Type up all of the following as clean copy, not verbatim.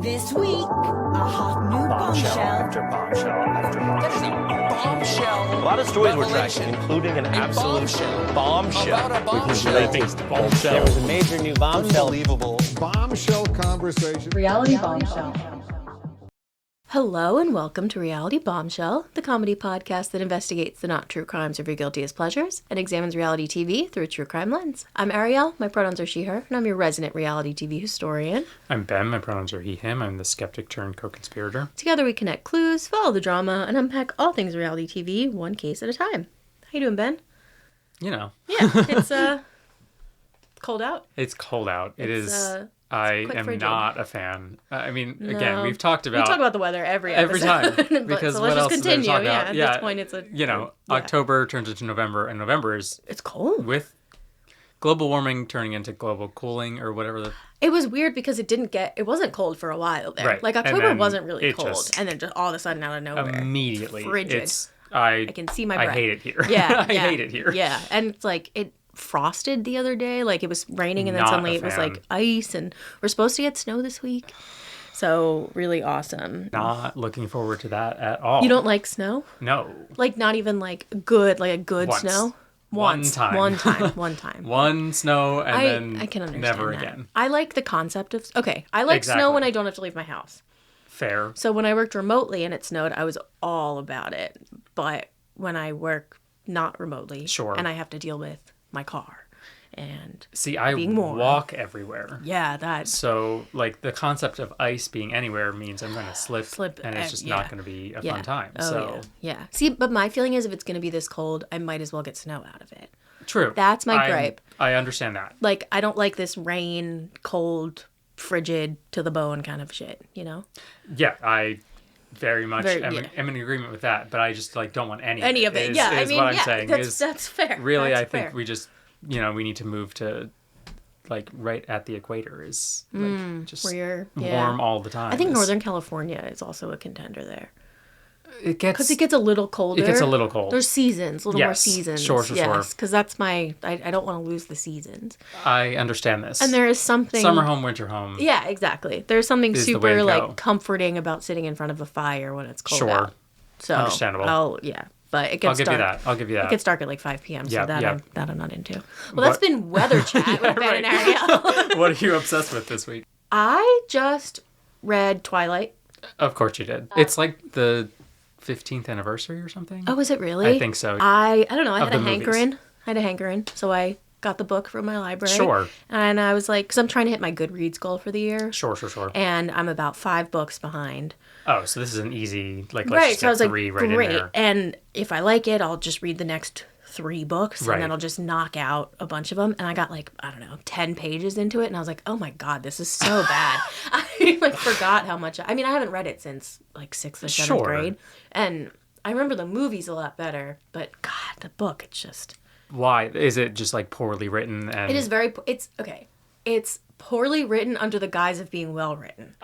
This week, a hot new bombshell. After bombshell after bombshell. A lot of stories were tracking, including an absolute bombshell. About a bombshell. There was a major new bombshell. Unbelievable. Bombshell conversation. Reality Bombshell. Hello and welcome to Reality Bombshell, the comedy podcast that investigates the not true crimes of your guilty as pleasures and examines reality TV through a true crime lens. I'm Ariel, my pronouns are she, her, and I'm your resident reality TV historian. I'm Ben, my pronouns are he, him. I'm the skeptic turned co-conspirator. Together we connect clues, follow the drama, and unpack all things reality TV, one case at a time. How you doing, Ben? You know. Yeah, it's cold out. It's cold out. I am frigid. not a fan. Again, No. we've talked about... We talk about the weather every every episode. time. Because so what let's else just is there to continue. talk Yeah, about? at Yeah, this point it's a... October turns into November, and November is... It's cold. With global warming turning into global cooling or whatever. It was weird because it wasn't cold for a while there. Right. Like And October then wasn't really it cold. just- And then just all of a sudden out of nowhere. Immediately. Frigid. I can see my breath. I hate it here. Yeah. I hate it here. Yeah. And it's like it frosted the other day. Like it was raining and then Not suddenly a it was fan. like ice and we're supposed to get snow this week. So really awesome. Not looking forward to that at all. You don't like snow? No. Like not even like good, like a good Once. snow? One time. One time. One snow and then I can understand never that. again. I like the concept of... Okay, I like snow Exactly. when I don't have to leave my house. Fair. So when I worked remotely and it snowed, I was all about it. But when I work not remotely, Sure. and I have to deal with my car and See, I being warm. walk everywhere. yeah, that So, like, the concept of ice being anywhere means I'm going to slip and it's just not going to be a yeah. fun time. Oh, so, yeah. See, but my feeling is if it's going to be this cold, I might as well get snow out of it. true. That's my gripe. I understand that. Like, I don't like this rain, cold, frigid, to the bone kind of shit, you know? Yeah, I very much Very- am, yeah. am in agreement with that, but I just, like, don't want any Of it. is- Yeah, is I mean, what I'm yeah, saying. that's fair. Really, That's I think fair. we just, we need to move to, like, right at the equator is, like, just where you're- warm all the time. I think is- Northern California is also a contender there. It gets... Because it gets a little colder. It gets a little cold. There's seasons, a little more Yes. seasons. Sure. Yes, because that's I don't want to lose the seasons. I understand this. And there is something... Summer home, winter home. Yeah, exactly. There's something Is the way super, to go. like, comforting about sitting in front of a fire when it's cold Sure. out. So, Understandable. But it gets I'll give you dark. that. I'll give you that. It gets dark at like 5 p.m., so Yeah, that, yeah. I'm not into. Well, that's been weather chat with Ben and Ariel. What are you obsessed with this week? I just read Twilight. Of course you did. It's like the 15th anniversary or something? Oh, is it really? I think so. I don't know. I Of had a the movies. hankering. So I got the book from my library. Sure. And I was like, because I'm trying to hit my Goodreads goal for the year. Sure. And I'm about 5 books behind. Oh, so this is an easy, like, let's Right. just So I was get like, 3 right great. in there. And if I like it, I'll just read the next 3 books. Right. And then I'll just knock out a bunch of them. And I got like, I don't know, 10 pages into it. And I was like, oh my God, this is so bad. I like forgot how much. I mean, I haven't read it since like 6th or 7th Sure. grade. And I remember the movies a lot better. But God, the book, it's just... Why? Is it just, like, poorly written? And It is okay. It's poorly written under the guise of being well written.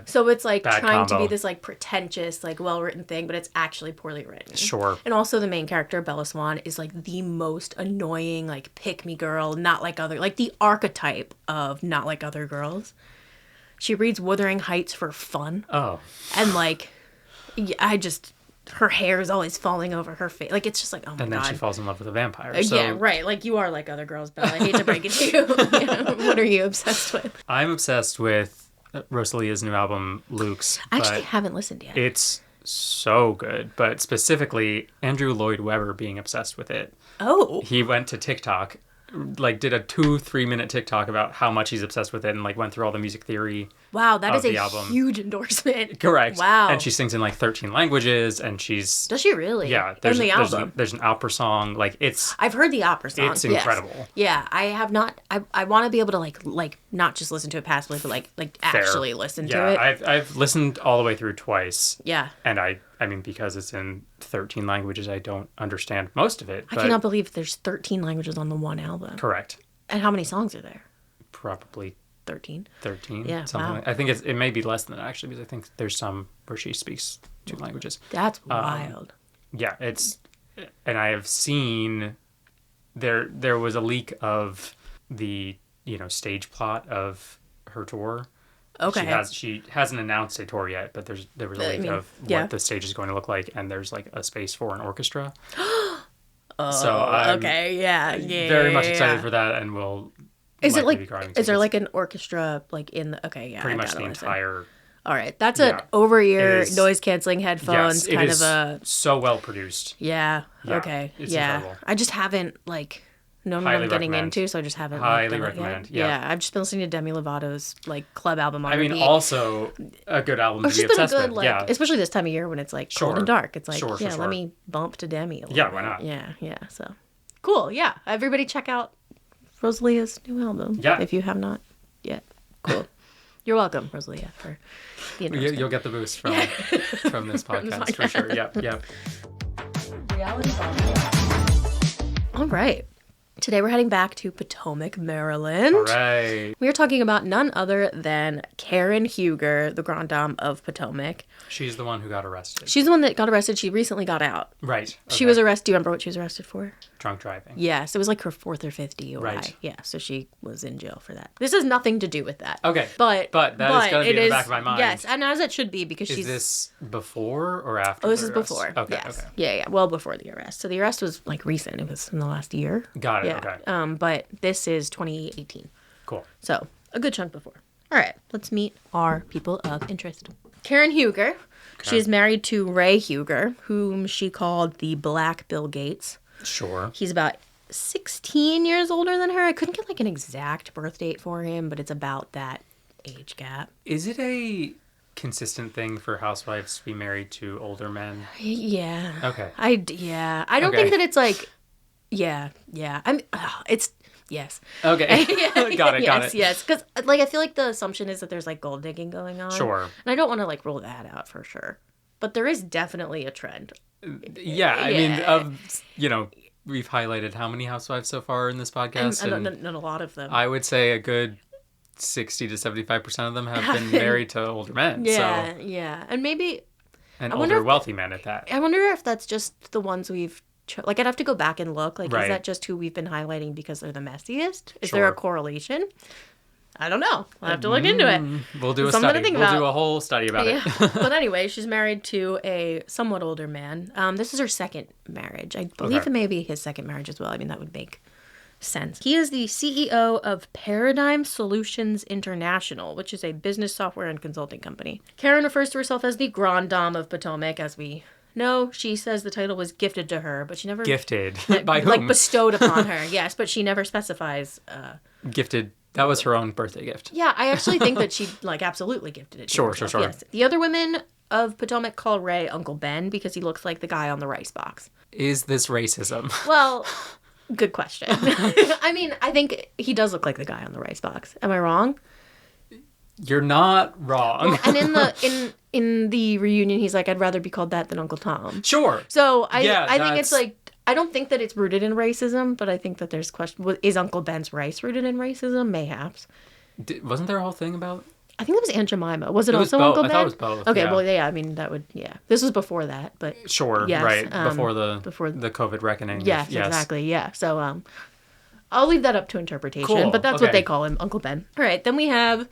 So it's like bad trying to combo. be this like pretentious, like well written thing, but it's actually poorly written. Sure. And also the main character, Bella Swan, is like the most annoying, like pick me girl, not like other, like the archetype of not like other girls. She reads Wuthering Heights for fun. Oh. And like, her hair is always falling over her face. Like, it's just like, oh my And then God. she falls in love with a vampire. So Yeah, right. Like, you are like other girls, Bella. I hate to break it to you. What are you obsessed with? I'm obsessed with Rosalia's new album, Luke's. I actually but haven't listened yet. It's so good, but specifically Andrew Lloyd Webber being obsessed with it. Oh. He went to TikTok, like did a 2-3 minute TikTok about how much he's obsessed with it and like went through all the music theory. Wow, that is of the a album. huge endorsement. Correct. Wow. And she sings in like 13 languages and she's... Does she really? Yeah. In the album? There's an opera song. Like it's... I've heard the opera song. It's yes. incredible. Yeah, I have not. I want to be able to like not just listen to it passively, but like Fair. actually listen to Yeah, it. I've listened all the way through twice. Yeah. And I mean, because it's in 13 languages, I don't understand most of it. I But cannot believe there's 13 languages on the one album. Correct. And how many songs are there? Probably 13. 13. Yeah, Something wow. like, I think it may be less than that actually, because I think there's some where she speaks 2 languages. That's wild. Yeah, and I have seen there was a leak of the stage plot of her tour Okay. She hasn't announced a tour yet, but there was a leak of what the stage is going to look like, and there's like a space for an orchestra. So I'm very much excited for that, and will. Is it likely like? be grabbing Is there tickets. like an orchestra like in the? Okay, yeah. Pretty I much got the it. entire. All right, that's an over-ear It is- noise canceling headphones Yes, it kind is of a. so well produced. Yeah. Yeah, Okay. it's Yeah. incredible. I just haven't known what Highly I'm getting recommend. into, so I just haven't Highly done it recommend, yet. yeah. I've just been listening to Demi Lovato's club album on I mean, repeat. also a good album to It's be just been a obsessed good with. Yeah, especially this time of year when it's cold Sure. and dark. It's like Sure. let me bump to Demi a little Yeah, bit. why not? Yeah. So cool. Yeah, everybody check out Rosalia's new album. Yeah. If you have not yet. Cool. You're welcome, Rosalia, for the endorsement. You'll get the boost from this podcast for sure. Yep. All right. Today we're heading back to Potomac, Maryland. All right. We are talking about none other than Karen Huger, the Grand Dame of Potomac. She's the one who got arrested. She's the one that got arrested. She recently got out. Right. She okay. was arrested. Do you remember what she was arrested for? drunk driving. Yes, it was like her 4th or 5th DUI. Right. Yeah, so she was in jail for that. This has nothing to do with that. Okay. But that is going to be in the back of my mind. Yes, and as it should be because Is she's. this before or after? Oh, this the is arrest? before. Okay. Yes. Okay. Yeah. Well before the arrest. So the arrest was recent. It was in the last year. Got it. Yeah. Okay. But this is 2018. Cool. So a good chunk before. All right, let's meet our people of interest. Karen Huger. She is married to Ray Huger, whom she called the Black Bill Gates. Sure. He's about 16 years older than her. I couldn't get an exact birth date for him, but it's about that age gap. Is it a consistent thing for housewives to be married to older men? Yeah. Okay. I don't Okay. think that it's yeah. It's yes. Okay. Got it. Yes. Because I feel like the assumption is that there's gold digging going on. Sure. And I don't want to rule that out for sure. But there is definitely a trend. Yeah. I mean, we've highlighted how many housewives so far in this podcast, And a lot of them. I would say a good 60 to 75% of them have been married to older men. Yeah, So, yeah. And maybe and wonder older if- wealthy men at that. I wonder if that's just the ones we've I'd have to go back and look. Is Right. that just who we've been highlighting because they're the messiest? Is there a Sure. correlation? I don't know. I'll have to look into it. We'll do a Something to study. think We'll about. do a whole study about Yeah. it. But anyway, she's married to a somewhat older man. This is her second marriage. I believe Okay. it may be his second marriage as well. I mean, that would make sense. He is the CEO of Paradigm Solutions International, which is a business software and consulting company. Karen refers to herself as the Grand Dame of Potomac, as we know. She says the title was gifted to her, but she never... Gifted. By whom? bestowed upon her. Yes, but she never specifies... Gifted. That was her own birthday gift. Yeah, I actually think that she absolutely gifted it to Sure. herself. Yes. The other women of Potomac call Ray Uncle Ben because he looks like the guy on the rice box. Is this racism? Well, good question. I mean, I think he does look like the guy on the rice box. Am I wrong? You're not wrong. And in the reunion, he's like, I'd rather be called that than Uncle Tom. Sure. So I think that's- it's I don't think that it's rooted in racism, but I think that there's question. Is Uncle Ben's rice rooted in racism? Mayhaps. Wasn't there a whole thing about... I think that was Aunt Jemima. Was it was also both. Uncle I Ben? thought it was both, Okay, yeah. well, yeah, I mean, that would, yeah. This was before that, but Sure, yes, right. Before before the COVID reckoning. yes, exactly, yeah. So, I'll leave that up to interpretation, Cool, but that's what okay. they call him, Uncle Ben. All right, then we have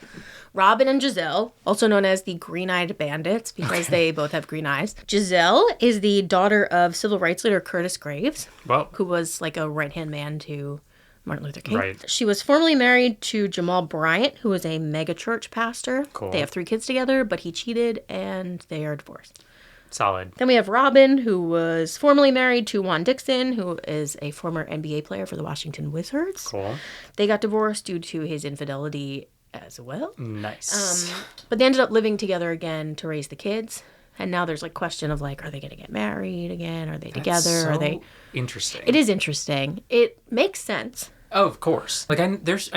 Robin and Giselle, also known as the Green-Eyed Bandits, because they both have green eyes. Giselle is the daughter of civil rights leader Curtis Graves, Well, who was a right-hand man to Martin Luther King. Right. She was formerly married to Jamal Bryant, who was a megachurch pastor. Cool. They have 3 kids together, but he cheated and they are divorced. solid. Then we have Robin, who was formerly married to Juan Dixon, who is a former NBA player for the Washington Wizards. Cool. They got divorced due to his infidelity as well. Nice. But they ended up living together again to raise the kids. And now there's are question of are they going to get married again? Are they together? So Are they? interesting. It is interesting. It makes sense. Oh, of course. I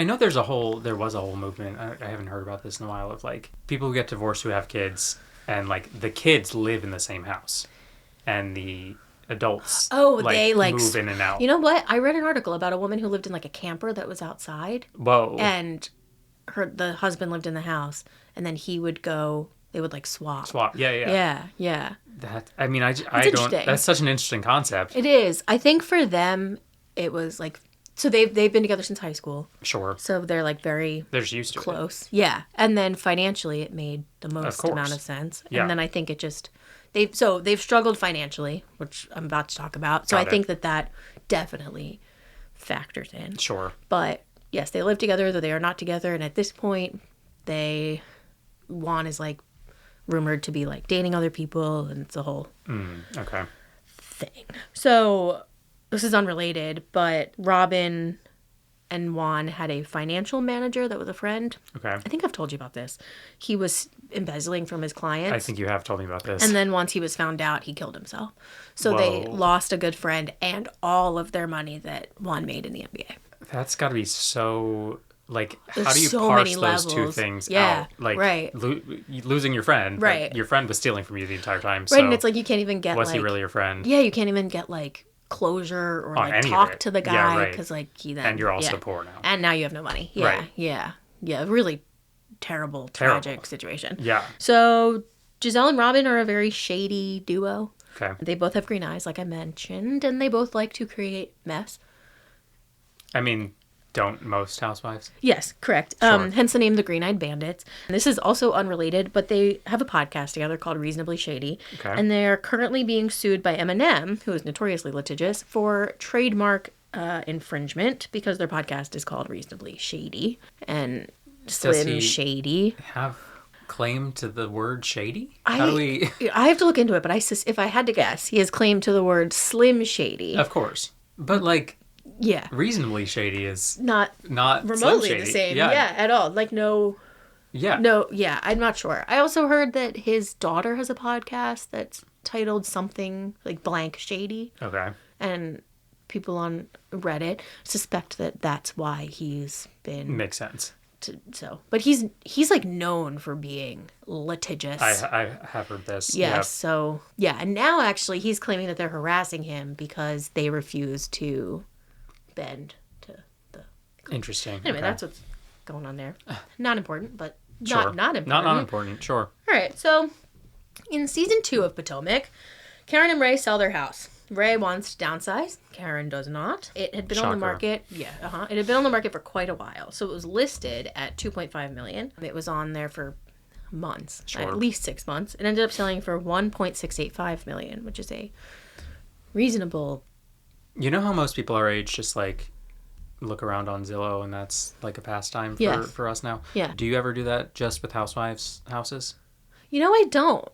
know there was a whole movement. I haven't heard about this in a while of people who get divorced who have kids, and the kids live in the same house, and the adults They move in and out. You know what? I read an article about a woman who lived in a camper that was outside, Whoa. and the husband lived in the house, and then he would go. They would swap. Swap. Yeah. Yeah. That. I mean, I don't. interesting. That's such an interesting concept. It is. I think for them, it was So they've been together since high school. Sure. So they're like very They're just used to it. close. Yeah. And then financially it made the most course. amount of sense. Yeah. And then I think it just they've struggled financially, which I'm about to talk about. So Got I it. think that definitely factors in. Sure. But yes, they live together, though they are not together, and at this point Juan is like rumored to be like dating other people, and it's a whole Okay. thing. So this is unrelated, but Robin and Juan had a financial manager that was a friend. Okay. I think I've told you about this. He was embezzling from his clients. I think you have told me about this. And then once he was found out, he killed himself. So they Whoa. lost a good friend and all of their money that Juan made in the NBA. That's got to be so. Like, There's how do you so parse many those two levels. things Yeah, out? Like, right. Losing your friend. but Right. Your friend was stealing from you the entire time. Right, So and it's like you can't even get was like... he really your friend? Yeah, you can't even get like closure or like any of talk it. to the Yeah, guy right. because like he then... And you're also yeah. poor now. And now you have no money. Yeah, Right. yeah. Really terrible, tragic situation. Yeah. So Giselle and Robin are a very shady duo. Okay. They both have green eyes, like I mentioned, and they both like to create mess. I mean, don't most housewives? Yes, correct. Sure. Hence the name The Green-Eyed Bandits. And this is also unrelated, but they have a podcast together called Reasonably Shady. Okay. And they're currently being sued by Eminem, who is notoriously litigious, for trademark infringement because their podcast is called Reasonably Shady. And Slim he- Shady. Have claim to the word shady? I How do we? I have to look into it, but if I had to guess, he has claimed to the word Slim Shady. Of course. But like, Yeah. reasonably shady is Not not remotely Slim the Shady. same. Yeah, at all. Like no... Yeah. No, yeah, I'm not sure. I also heard that his daughter has a podcast that's titled something like blank shady, Okay. and people on Reddit suspect that that's why he's been Makes sense. but he's like known for being litigious. I have heard this. Yes, Yeah. so yeah, and now actually he's claiming that they're harassing him because they refuse to bend to the... Interesting. Anyway, Okay. that's what's going on there. Not important, but Sure. not important. Not important. Sure. All right, so in season 2 of Potomac, Karen and Ray sell their house. Ray wants to downsize. Karen does not. It had been on the Shocker. market. Yeah, It had been on the market for quite a while. So it was listed at $2.5 million. It was on there for months, Sure. at least 6 months. It ended up selling for $1.685 million, which is a reasonable... You know how most people our age just like look around on Zillow and that's like a pastime for, Yes. for us now? Yeah. Do you ever do that just with housewives' houses? You know, I don't.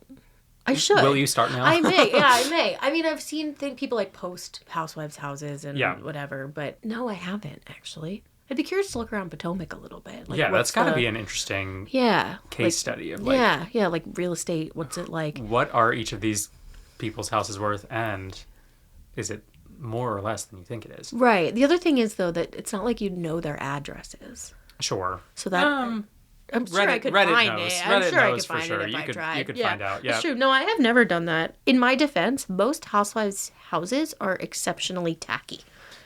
I should. Will you start now? I may. Yeah, I may. I mean, I've seen people like post housewives' houses and Yeah. whatever, but no, I haven't actually. I'd be curious to look around Potomac a little bit. Like, Yeah, that's what's got to the- be an interesting yeah case study of like yeah, like real estate. What's it like? what are each of these people's houses worth and is it more or less than you think it is? Right. The other thing is though that it's not like you know their addresses, Sure. so that I'm sure I could Reddit find knows. it. I'm Reddit sure I knows could for find sure. it if You I could- tried. you could yeah, find out, yeah. That's true. No, I have never done that. In my defense, most housewives' houses are exceptionally tacky.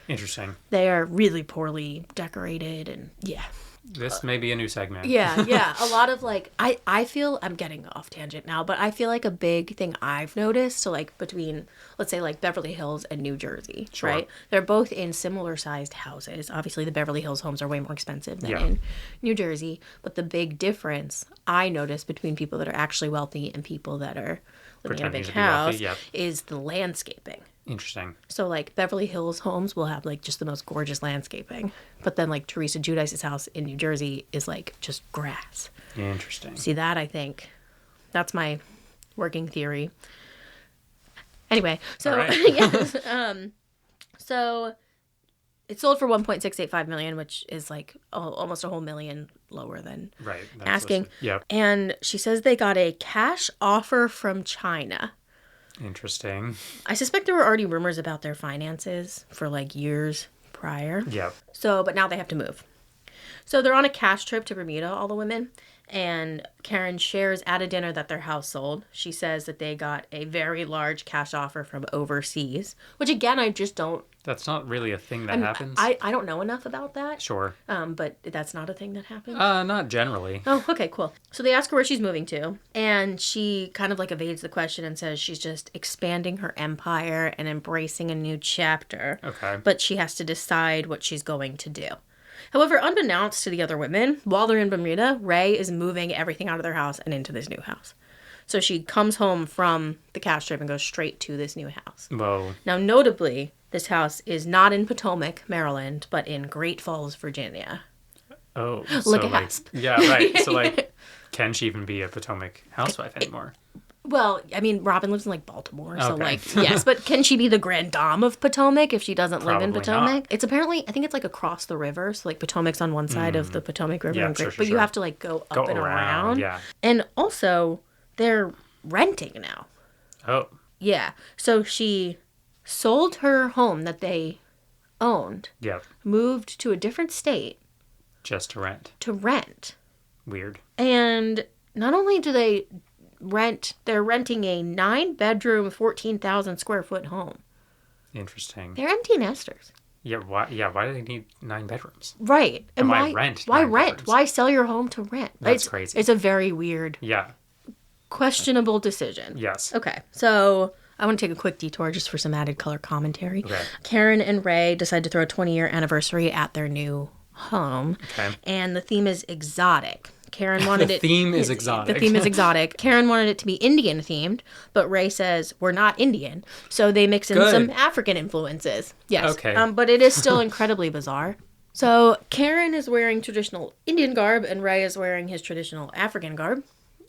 Interesting. They are really poorly decorated and yeah. This may be a new segment. Yeah. A lot of like, I feel, I'm getting off tangent now, but I feel like a big thing I've noticed, so like between, let's say like Beverly Hills and New Jersey, Sure. right? They're both in similar sized houses. Obviously the Beverly Hills homes are way more expensive than Yeah. in New Jersey. But the big difference I notice between people that are actually wealthy and people that are living in a Pretending big to be wealthy, house yep. is the landscaping. Interesting. So like Beverly Hills homes will have like just the most gorgeous landscaping, but then like Teresa Giudice's house in New Jersey is like just grass. Interesting. See that, I think that's my working theory. Anyway, so All right. yes, so it sold for $1.685 million, which is like almost a whole million lower than Right. that's asking. listed. Yep. And she says they got a cash offer from China. Interesting. I suspect there were already rumors about their finances for like years prior. Yep. So, but now they have to move. So they're on a cash trip to Bermuda, all the women. And Karen shares at a dinner that their house sold. She says that they got a very large cash offer from overseas, which again, I just don't. That's not really a thing that happens. I don't know enough about that. Sure. But that's not a thing that happens. Not generally. Oh, okay, cool. So they ask her where she's moving to, and she kind of like evades the question and says she's just expanding her empire and embracing a new chapter. Okay. But she has to decide what she's going to do. However, unbeknownst to the other women, while they're in Bermuda, Ray is moving everything out of their house and into this new house. So she comes home from the cash trip and goes straight to this new house. Whoa. Now, notably, this house is not in Potomac, Maryland, but in Great Falls, Virginia. Oh. Look so, at like, Hasp. Yeah, right. So, like, can she even be a Potomac housewife anymore? Well, I mean, Robin lives in, like, Baltimore, so, Okay. like, yes. But can she be the grand dame of Potomac if she doesn't live in Probably Potomac? not. It's apparently, I think it's, like, across the river. So, like, Potomac's on one side of the Potomac River. Yeah, and sure, but you sure. have to, like, go up and around. Yeah. And also, they're renting now. Oh. Yeah. So she sold her home that they owned, Yeah. moved to a different state Just to rent. to rent. Weird. And not only do they rent, they're renting a 9-bedroom, 14,000 square foot home. Interesting. They're empty nesters. Yeah. Why? Yeah. Why do they need 9 bedrooms? Right. And why rent Why 9 rent? bedrooms? Why sell your home to rent? That's crazy. It's a very weird, Yeah. questionable decision. Yes. Okay. So I want to take a quick detour just for some added color commentary. Okay. Karen and Ray decide to throw a 20-year anniversary at their new home. Okay. And the theme is exotic. Karen wanted The it. theme is exotic. The theme is exotic. Karen wanted it to be Indian themed, but Ray says we're not Indian, so they mix in Good. some African influences. Yes. Okay. But it is still incredibly bizarre. So Karen is wearing traditional Indian garb, and Ray is wearing his traditional African garb.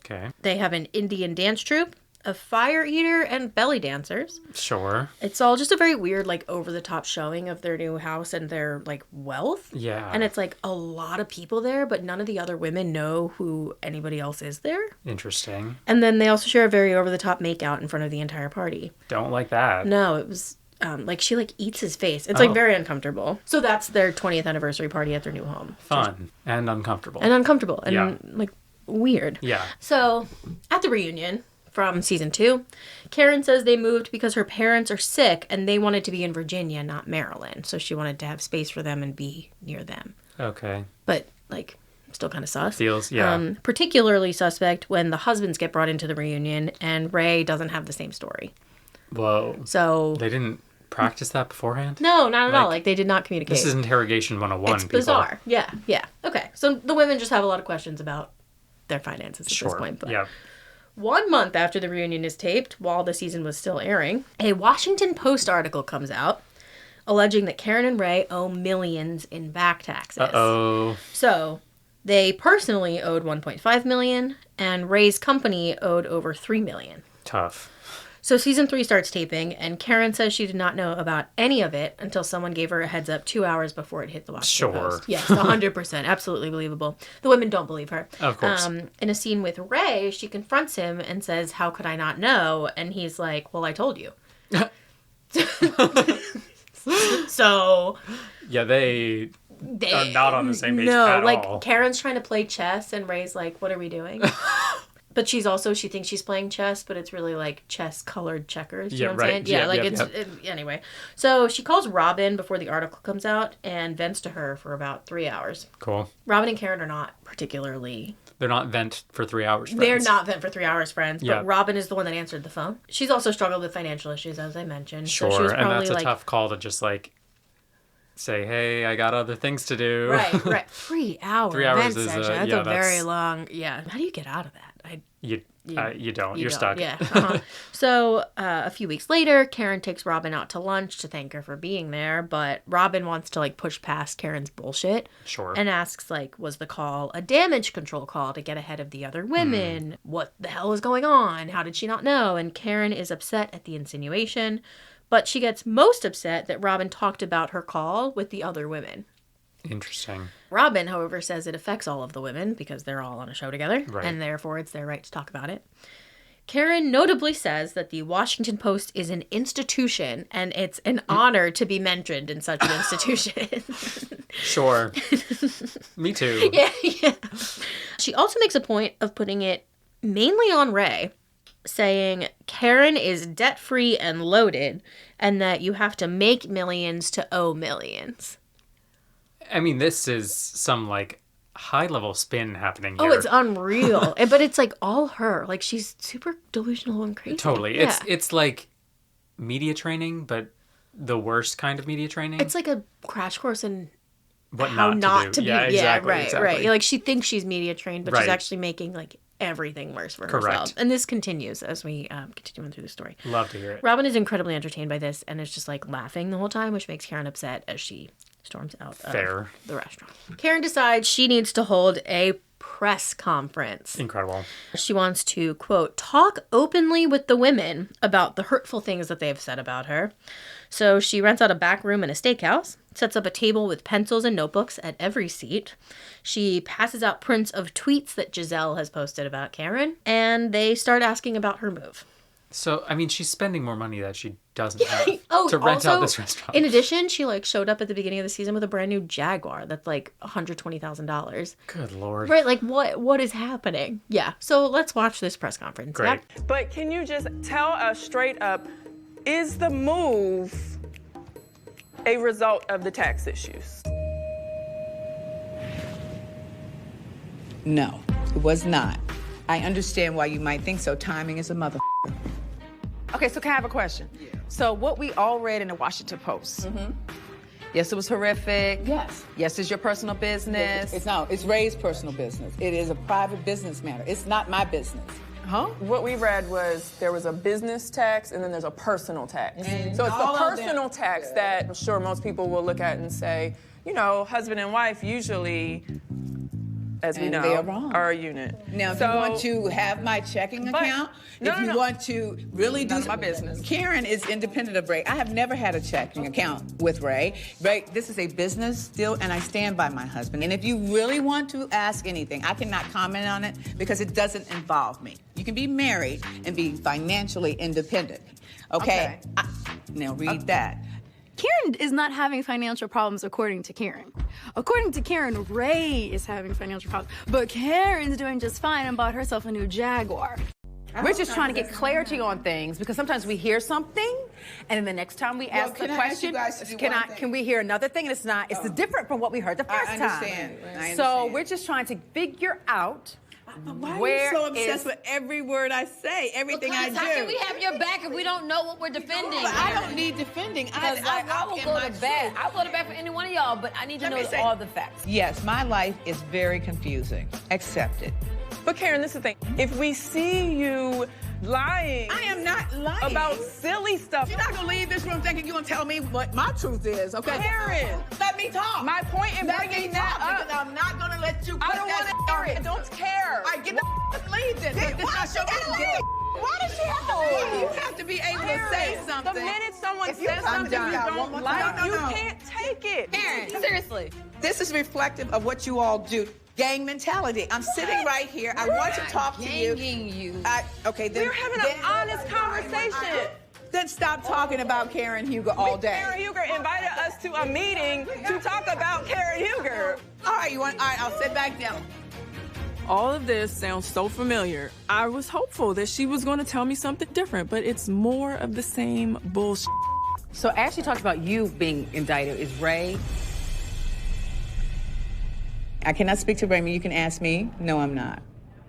Okay. They have an Indian dance troupe, a fire eater, and belly dancers. Sure. It's all just a very weird, like, over-the-top showing of their new house and their, like, wealth. Yeah. And it's, like, a lot of people there, but none of the other women know who anybody else is there. Interesting. And then they also share a very over-the-top make-out in front of the entire party. Don't like that. No, it was, like, she, like, eats his face. It's, Oh. like, very uncomfortable. So that's their 20th anniversary party at their new home. Fun and uncomfortable. And uncomfortable. And, Yeah. like, weird. Yeah. So, at the reunion from season 2, Karen says they moved because her parents are sick and they wanted to be in Virginia, not Maryland. So she wanted to have space for them and be near them. Okay. But, like, still kind of sus. Feels, yeah. Particularly suspect when the husbands get brought into the reunion and Ray doesn't have the same story. Whoa. So, They didn't practice that beforehand? no, not at all. Like, Like, they did not communicate. This is interrogation 101, It's people. bizarre. Yeah, yeah. Okay. So the women just have a lot of questions about their finances at Sure. this point. But Yeah. 1 month after the reunion is taped, while the season was still airing, a Washington Post article comes out alleging that Karen and Ray owe millions in back taxes. Uh-oh. So they personally owed $1.5 million, and Ray's company owed over $3 million. Tough. So season 3 starts taping, and Karen says she did not know about any of it until someone gave her a heads up 2 hours before it hit the Washington Sure. Post. Yes, 100%. Absolutely believable. The women don't believe her. Of course. In a scene with Ray, she confronts him and says, "How could I not know?" And he's like, "Well, I told you." So Yeah, they they are not on the same page no, at like all. Karen's trying to play chess, and Ray's like, "What are we doing?" But she thinks she's playing chess, but it's really like chess colored checkers. You Yeah, know what I'm right. saying? Yeah, Yep, like yep, anyway. So she calls Robin before the article comes out and vents to her for about 3 hours. Cool. Robin and Karen are not particularly. They're not vent for 3 hours, friends. They're not vent for 3 hours friends, but Yeah. Robin is the one that answered the phone. She's also struggled with financial issues, as I mentioned. Sure, So she was and probably that's a like, tough call to just, like, say, hey, I got other things to do. right. 3 hour 3 hours vent is, session. That's yeah, a very that's- long. Yeah. How do you get out of that? You don't. You You're don't, stuck. Yeah. Uh-huh. So a few weeks later, Karen takes Robin out to lunch to thank her for being there, but Robin wants to like push past Karen's bullshit Sure. and asks like, was the call a damage control call to get ahead of the other women? What the hell is going on? How did she not know? And Karen is upset at the insinuation, but she gets most upset that Robin talked about her call with the other women. Interesting. Robin, however, says it affects all of the women because they're all on a show together, Right. and therefore it's their right to talk about it. Karen notably says that the Washington Post is an institution and it's an honor to be mentioned in such an institution. Sure. Me too. Yeah. She also makes a point of putting it mainly on Ray, saying Karen is debt-free and loaded and that you have to make millions to owe millions. I mean, this is some, like, high-level spin happening here. Oh, it's unreal. But it's, like, all her. Like, she's super delusional and crazy. Totally. Yeah. It's like media training, but the worst kind of media training. It's like a crash course in what how not to be. Yeah, exactly, right. Like, she thinks she's media trained, but she's Right. actually making, like, everything worse for Correct. herself. And this continues as we continue on through the story. Love to hear it. Robin is incredibly entertained by this and is just, like, laughing the whole time, which makes Karen upset as she storms out of the restaurant. Karen decides she needs to hold a press conference. Incredible. She wants to, quote, talk openly with the women about the hurtful things that they have said about her. So she rents out a back room in a steakhouse, sets up a table with pencils and notebooks at every seat. She passes out prints of tweets that Giselle has posted about Karen, and they start asking about her move. So, I mean, she's spending more money that she doesn't have to rent also, out this restaurant. In addition, she, like, showed up at the beginning of the season with a brand new Jaguar that's, like, $120,000. Good Lord. Right, like, what is happening? Yeah, so let's watch this press conference. Great. Yep. But can you just tell us straight up, is the move a result of the tax issues? No, it was not. I understand why you might think so. Timing is a mother. Okay, so can I have a question? Yeah. So what we all read in the Washington Post. Yes, it was horrific. Yes. Yes, it's your personal business. It's Ray's personal business. It is a private business matter. It's not my business. Huh? What we read was there was a business tax and then there's a personal tax. So it's the personal tax that I'm sure most people will look at and say, you know, husband and wife usually, as we And know, they are wrong. are a unit. Now, if you want to have my checking account, if you want to really do None of my business. Karen is independent of Ray. I have never had a checking account with Ray. Ray, this is a business deal, and I stand by my husband. And if you really want to ask anything, I cannot comment on it because it doesn't involve me. You can be married and be financially independent. Okay? Now read that. Karen is not having financial problems according to Karen. According to Karen, Ray is having financial problems. But Karen's doing just fine and bought herself a new Jaguar. We're just trying to get clarity on things because sometimes we hear something and then the next time we ask the question, can we hear another thing? And it's different from what we heard the first time. I understand. So we're just trying to figure out Why are you so obsessed with every word I say, everything I do? How can we have your back if we don't know what we're defending? I don't need defending. I will go to bed. I'll go to bed for any one of y'all, but I need to know all the facts. Yes, my life is very confusing. Accept it. But Karen, this is the thing. If we see you lying. I am not lying. About silly stuff. You're not going to leave this room thinking you're going to tell me what my truth is, okay? Karen. Let me talk. My point in bringing that up. Because I'm not going to let you put I don't want to hear it. I don't care. All right, get the leave then. Why does she have to leave? Why does she have to leave? You have to be able to say something. The minute someone says something you don't like, you can't take it. Karen, seriously. This is reflective of what you all do. Gang mentality. I'm sitting right here. I want to talk to you. Okay, then. We're having an honest conversation. Then stop talking about Karen Huger all day. Karen Huger invited us to a meeting to talk about Karen Huger. All right, all right, I'll sit back down. All of this sounds so familiar. I was hopeful that she was going to tell me something different, but it's more of the same bullshit. So Ashley talked about you being indicted. Is Ray? I cannot speak to Raymond. You can ask me. No, I'm not.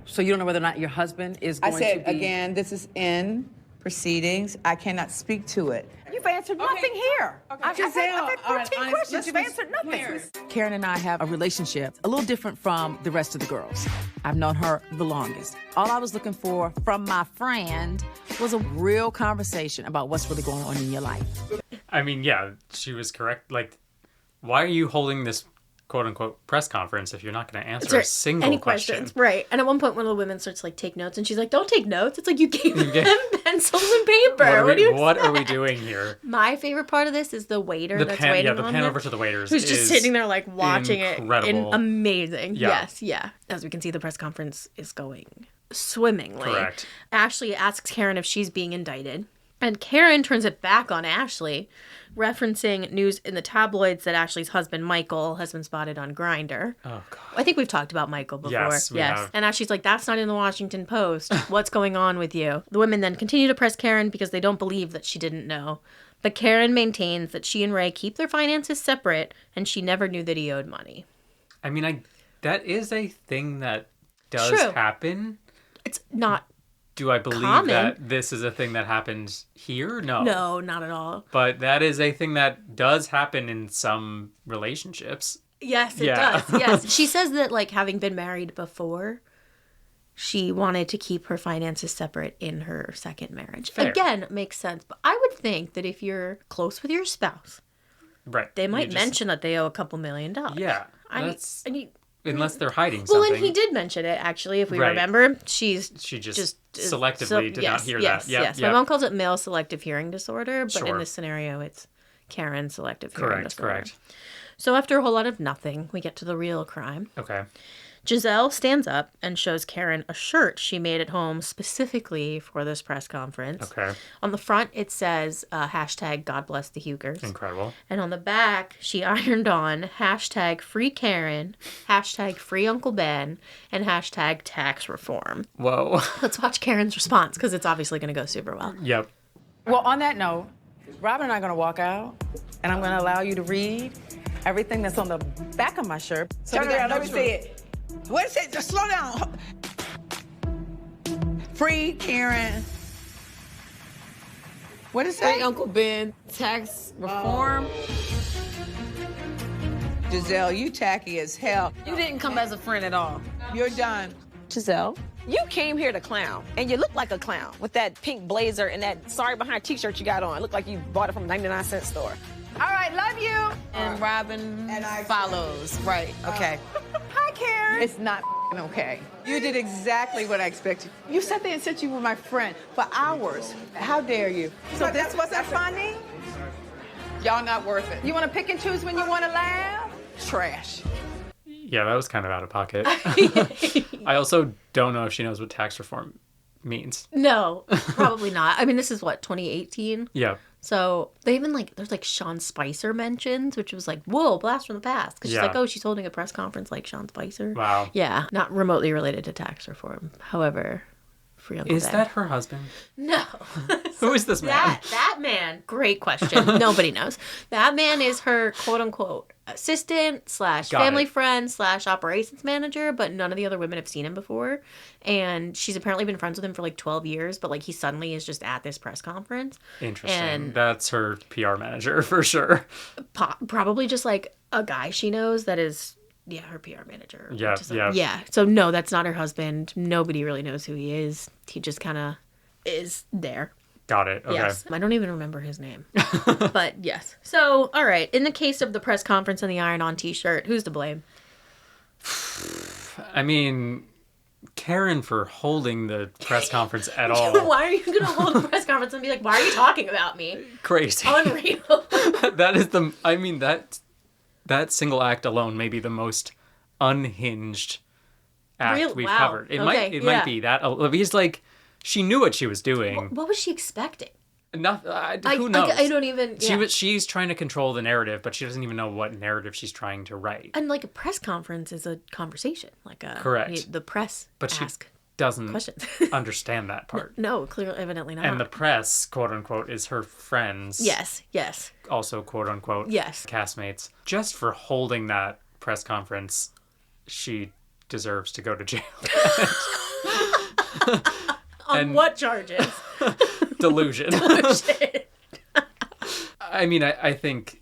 So you don't know whether or not your husband is going to be... I said, again, this is in proceedings. I cannot speak to it. You've answered nothing here. I've had 14 questions. You've answered nothing. Here. Karen and I have a relationship a little different from the rest of the girls. I've known her the longest. All I was looking for from my friend was a real conversation about what's really going on in your life. I mean, yeah, she was correct. Like, why are you holding this quote-unquote press conference if you're not going to answer a single any question? Questions, right? And at one point, one of the women starts to, like, take notes, and she's like, "Don't take notes." It's like you gave them pencils and paper. What are we doing here? My favorite part of this is the waiter the that's pan, waiting yeah, the on pan them, over to the waiters, who's just sitting there like watching incredible. it. Amazing. Yeah. Yes, yeah. As we can see, the press conference is going swimmingly. Correct. Ashley asks Karen if she's being indicted, and Karen turns it back on Ashley, referencing news in the tabloids that Ashley's husband, Michael, has been spotted on Grindr. Oh, God. I think we've talked about Michael before. Yes, we have. And Ashley's like, that's not in the Washington Post. What's going on with you? The women then continue to press Karen because they don't believe that she didn't know. But Karen maintains that she and Ray keep their finances separate, and she never knew that he owed money. I mean, that is a thing that does True. happen. It's not Do I believe common. that this is a thing that happens here? No. No, not at all. But that is a thing that does happen in some relationships. Yes, it Yeah. does. Yes. She says that, like, having been married before, she wanted to keep her finances separate in her second marriage. Fair. Again, makes sense. But I would think that if you're close with your spouse, Right. they might You just- mention that they owe a couple $1,000,000. Yeah. I mean, Unless they're hiding well, something. and he did mention it, actually, if we Right. remember. She just selectively did not hear yes, that. Yep, yes. yep. My mom calls it male selective hearing disorder, but in Sure. this scenario, it's Karen selective hearing Correct, disorder. correct. So after a whole lot of nothing, we get to the real crime. Okay. Giselle stands up and shows Karen a shirt she made at home specifically for this press conference. Okay. On the front, it says hashtag God bless the Hugers. Incredible. And on the back, she ironed on hashtag free Karen, hashtag free Uncle Ben, and hashtag tax reform. Whoa. Let's watch Karen's response because it's obviously going to go super well. Yep. Well, on that note, Robin and I are going to walk out, and I'm going to allow you to read everything that's on the back of my shirt. So Turn around, let me see it. What is it? Just slow down. Free Karen. What is Hey, that? Uncle Ben, tax reform. Giselle, you tacky as hell. You didn't come as a friend at all. You're done. Giselle, you came here to clown, and you look like a clown with that pink blazer and that sorry behind t-shirt you got on. It looked like you bought it from a 99-cent store. All right, love you. And Robin follows. Right, okay. Hi, Karen. It's not okay. You did exactly what I expected. You sat there and said you were my friend for hours. How dare you? So this wasn't funny? Y'all not worth it. You want to pick and choose when you want to laugh? Trash. Yeah, that was kind of out of pocket. I also don't know if she knows what tax reform means. No, probably not. I mean, this is what, 2018? Yeah. So they even there's Sean Spicer mentions, which was like, whoa, blast from the past. Because she's Yeah. like, oh, she's holding a press conference like Sean Spicer. Wow. Yeah, not remotely related to tax reform. However, free Uncle Is Ben. that her husband? No. Who is this man? That man, great question. Nobody knows. That man is her quote unquote assistant / Got family it. friend / operations manager, but none of the other women have seen him before. And she's apparently been friends with him for 12 years, but he suddenly is just at this press conference. Interesting. And That's her PR manager for sure. probably just a guy she knows that is, her PR manager. Yeah, yeah. Yeah. So no, that's not her husband. Nobody really knows who he is. He just kind of is there. Got it. Okay. Yes. I don't even remember his name. But yes. So, all right. In the case of the press conference and the iron-on t-shirt, who's to blame? I mean, Karen for holding the press conference at all. Why are you going to hold a press conference and be like, why are you talking about me? Crazy. Unreal. That is that single act alone may be the most unhinged act we've Wow. covered. It Okay, might be that. Because she knew what she was doing. What was she expecting? Who knows? I don't even. Yeah. She's trying to control the narrative, but she doesn't even know what narrative she's trying to write. And a press conference is a conversation. Correct. The press But she ask doesn't questions. understand that part. No, clearly, evidently not. And the press, quote unquote, is her friends. Yes. Also, quote unquote, Yes. castmates. Just for holding that press conference, she deserves to go to jail. On what charges? Delusion. I mean, I think,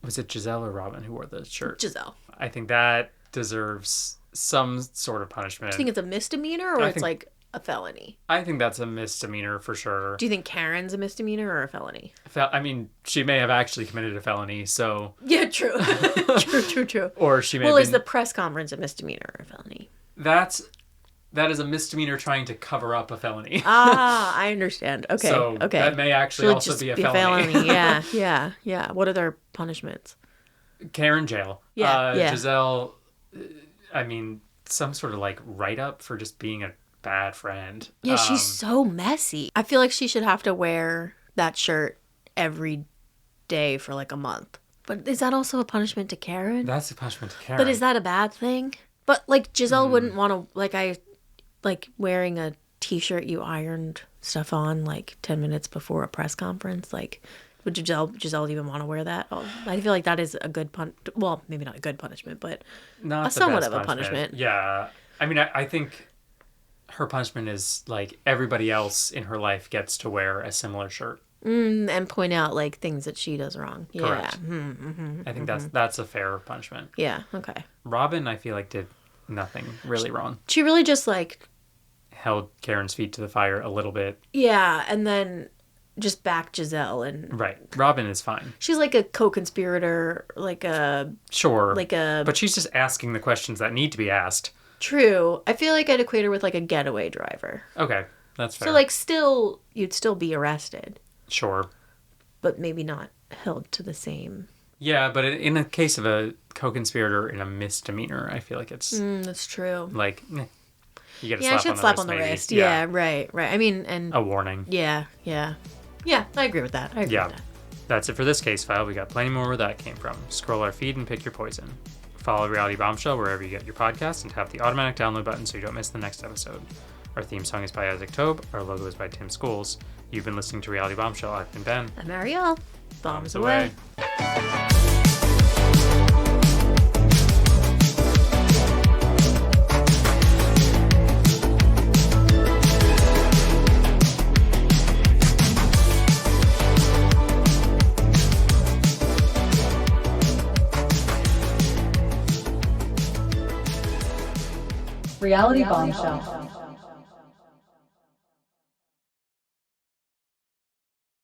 was it Giselle or Robin who wore the shirt? Giselle. I think that deserves some sort of punishment. Do you think it's a misdemeanor or I it's think- a felony? I think that's a misdemeanor for sure. Do you think Karen's a misdemeanor or a felony? I mean, she may have actually committed a felony, so... Yeah, true. True. Or she may Well, have is been... the press conference a misdemeanor or a felony? That is a misdemeanor trying to cover up a felony. I understand. Okay. So okay. that may actually So also just be a felony. Yeah. What are their punishments? Karen jail. Yeah. Giselle, I mean, some sort of write-up for just being a bad friend. Yeah, she's so messy. I feel like she should have to wear that shirt every day for like a month. But is that also a punishment to Karen? That's a punishment to Karen. But is that a bad thing? But like Giselle wouldn't want to, like wearing a t-shirt you ironed stuff on like 10 minutes before a press conference. Like, would Giselle even want to wear that? Oh, I feel like that is a good well, maybe not a good punishment, but not somewhat of a punishment. Yeah. I mean, I think her punishment is like everybody else in her life gets to wear a similar shirt. And point out like things that she does wrong. Correct. Yeah. I think that's a fair punishment. Yeah, okay. Robin, I feel like, did nothing really wrong. She really just like held Karen's feet to the fire a little bit. Yeah, and then just backed Giselle and right. Robin is fine. She's like a co-conspirator, like a but she's just asking the questions that need to be asked. True. I feel like I'd equate her with like a getaway driver. Okay, that's fair. So like you'd still be arrested. Sure. But maybe not held to the same. Yeah, but in the case of a co-conspirator in a misdemeanor, I feel like it's that's true. Like you get a slap on the wrist. Yeah, right. I mean, and a warning. Yeah, I agree with that. With that. That's it for this case file. We got plenty more where that came from. Scroll our feed and pick your poison. Follow Reality Bombshell wherever you get your podcasts and tap the automatic download button so you don't miss the next episode. Our theme song is by Isaac Tobe. Our logo is by Tim Schools. You've been listening to Reality Bombshell. I've been Ben. I'm Ariel. Bombs away. Reality Bombshell.